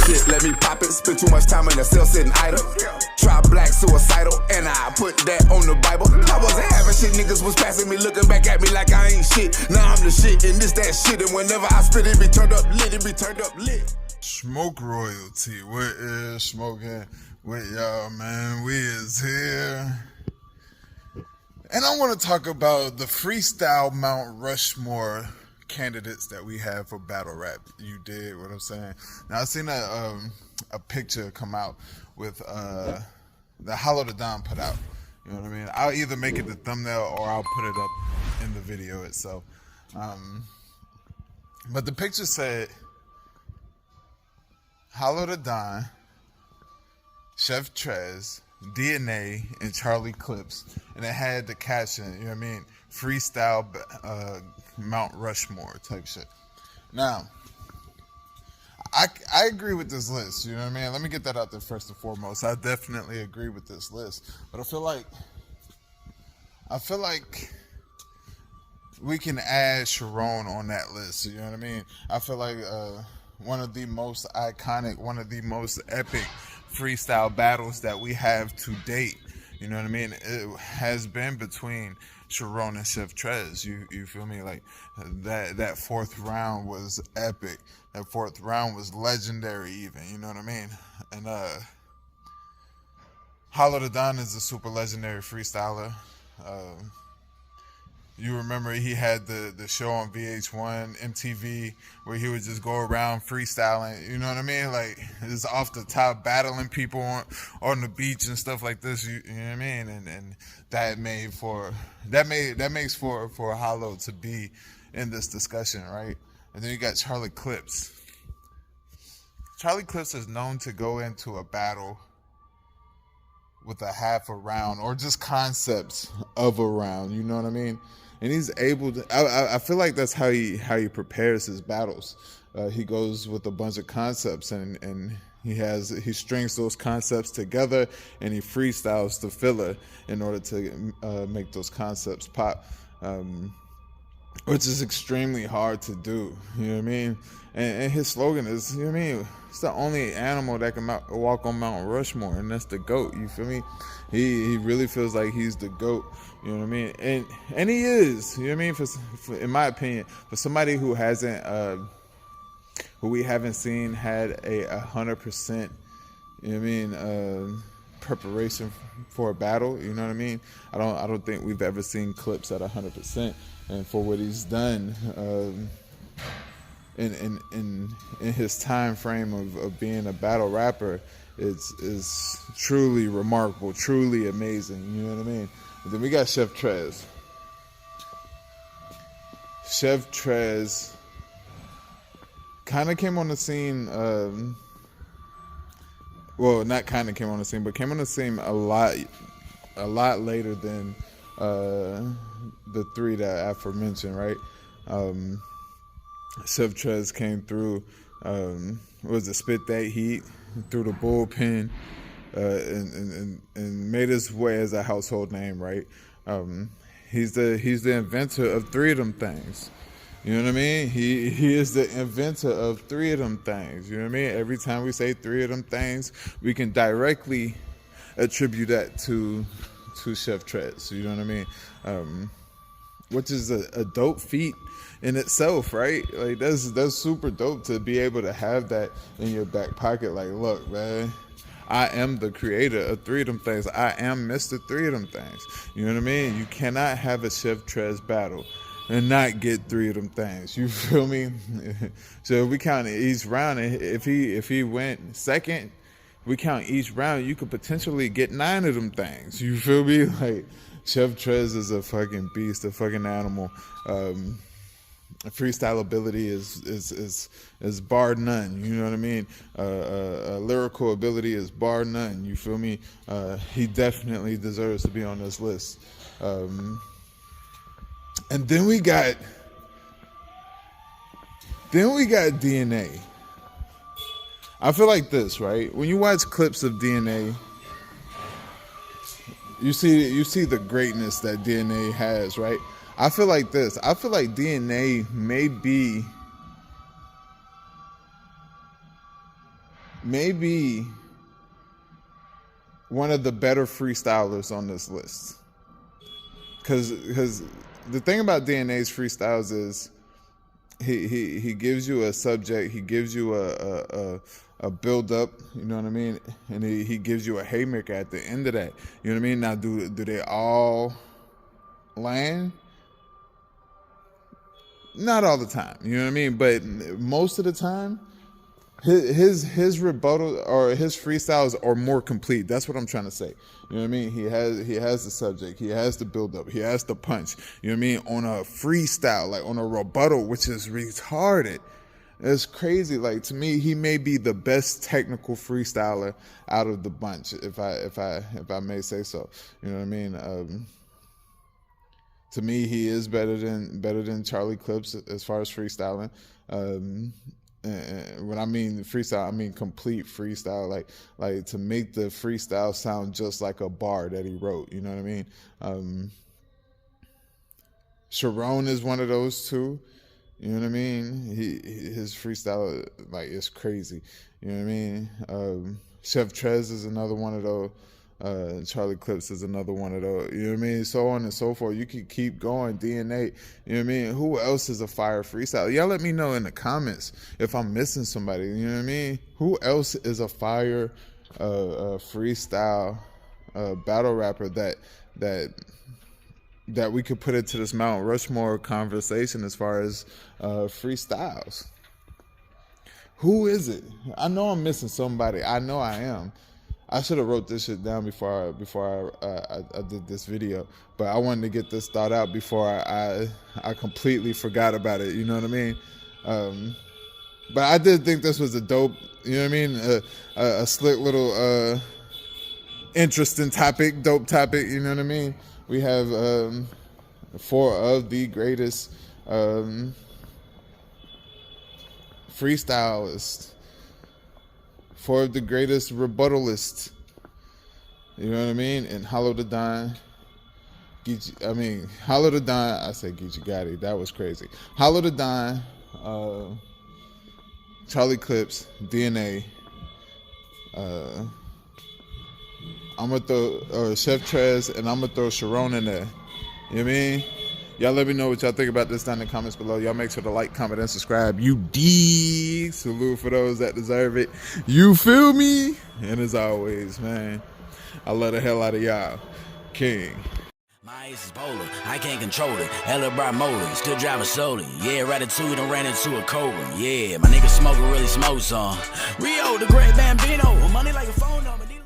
shit, let me pop it. Spend too much time in the cell sitting idle. Try black suicidal, and I put that on the Bible. I wasn't having shit, niggas was passing me, looking back at me like I ain't shit. Now I'm the shit, and this that shit, and whenever I spit it be turned up lit, it be turned up lit. Smoke royalty, what is smoking with y'all, man? We is here. And I want to talk about the freestyle Mount Rushmore candidates that we have for battle rap. You dig what I'm saying? Now I seen a picture come out with the Hollow the Don put out. You know what I mean? I'll either make it the thumbnail or I'll put it up in the video itself. But the picture said Hollow the Don, Chef Trez, DNA, and Charlie Clips, and it had the caption, you know what I mean, freestyle Mount Rushmore type shit. Now, I agree with this list, you know what I mean? Let me get that out there first and foremost. I definitely agree with this list, but I feel like we can add Charron on that list, you know what I mean? I feel like one of the most iconic, one of the most epic freestyle battles that we have to date, you know what I mean, it has been between Charron and Chef Trez. You feel me? Like that fourth round was epic. That fourth round was legendary even, you know what I mean? And Hollow the Don is a super legendary freestyler. You remember he had the show on VH1, MTV, where he would just go around freestyling, you know what I mean? Like, it's off the top, battling people on the beach and stuff like this, you know what I mean? And that makes for Hollow to be in this discussion, right? And then you got Charlie Clips. Charlie Clips is known to go into a battle with a half a round or just concepts of a round, you know what I mean? And he's able to, I feel like that's how he prepares his battles. He goes with a bunch of concepts and he strings those concepts together and he freestyles the filler in order to make those concepts pop, which is extremely hard to do, you know what I mean? And his slogan is, you know what I mean, it's the only animal that can walk on Mount Rushmore, and that's the GOAT, you feel me? He really feels like he's the GOAT, you know what I mean? And he is, you know what I mean? For in my opinion, for somebody who hasn't, who we haven't seen had a 100%, you know what I mean, preparation for a battle, you know what I mean? I don't think we've ever seen Clips at 100%, and for what he's done, in his time frame of being a battle rapper is truly remarkable, truly amazing, you know what I mean? And then we got Chef Trez. Chef Trez kind of came on the scene, well, not kind of came on the scene, but came on the scene a lot later than the three that I aforementioned, right? Chef Trez came through, was it Spit That Heat, through the bullpen, and made his way as a household name, right? He's the inventor of three of them things. You know what I mean? He is the inventor of three of them things. You know what I mean? Every time we say three of them things, we can directly attribute that to Chef Trez. You know what I mean? Which is a dope feat in itself, right? Like that's super dope to be able to have that in your back pocket. Like, look, man, I am the creator of three of them things. I am Mr. Three of them things. You know what I mean? You cannot have a Chef Trez battle and not get three of them things. You feel me? So if we count each round, if he went second, we count each round, you could potentially get 9 of them things. You feel me? Like, Chef Trez is a fucking beast, a fucking animal. Freestyle ability is bar none. You know what I mean? Lyrical ability is bar none. You feel me? He definitely deserves to be on this list. And then we got DNA. I feel like this, right? When you watch clips of DNA, you see the greatness that DNA has, right? I feel like this. I feel like DNA may be maybe one of the better freestylers on this list. Because the thing about DNA's freestyles is he gives you a subject, he gives you a build up, you know what I mean, and he gives you a haymaker at the end of that. You know what I mean? Now, do they all land? Not all the time, you know what I mean, but most of the time, his rebuttal or his freestyles are more complete. That's what I'm trying to say. You know what I mean? He has the subject, he has the build up, he has the punch. You know what I mean? On a freestyle, like on a rebuttal, which is retarded. It's crazy. Like, to me, he may be the best technical freestyler out of the bunch, if I may say so. You know what I mean? To me, he is better than Charlie Clips as far as freestyling. And when I mean freestyle, I mean complete freestyle. Like to make the freestyle sound just like a bar that he wrote. You know what I mean? Charron is one of those too. You know what I mean? His freestyle like is crazy. You know what I mean? Chef Trez is another one of those. Charlie Clips is another one of those. You know what I mean? So on and so forth. You can keep going. DNA. You know what I mean? Who else is a fire freestyle? Y'all let me know in the comments if I'm missing somebody. You know what I mean? Who else is a fire freestyle battle rapper that we could put into this Mount Rushmore conversation as far as freestyles? Who is it? I know I'm missing somebody. I know I am. I should have wrote this shit down before I did this video, but I wanted to get this thought out before I completely forgot about it. You know what I mean? But I did think this was a dope, you know what I mean? A slick little interesting topic, dope topic. You know what I mean? We have 4 of the greatest freestylists. 4 of the greatest rebuttalists, you know what I mean? And Hollow the Don, Hollow the Don, I said Geechee Gotti, that was crazy. Hollow the Don, Charlie Clips, DNA, I'm gonna throw Chef Trez, and I'm gonna throw Charron in there, you know what I mean? Y'all let me know what y'all think about this down in the comments below. Y'all make sure to like, comment, and subscribe. You dig? Salute for those that deserve it. You feel me? And as always, man, I love the hell out of y'all. King. My ace is bowling, I can't control it. Hella bright motor, still driving slowly. Yeah, Ratatouille done ran into a cobra. Yeah, my nigga smoking really smokes on. Rio, the great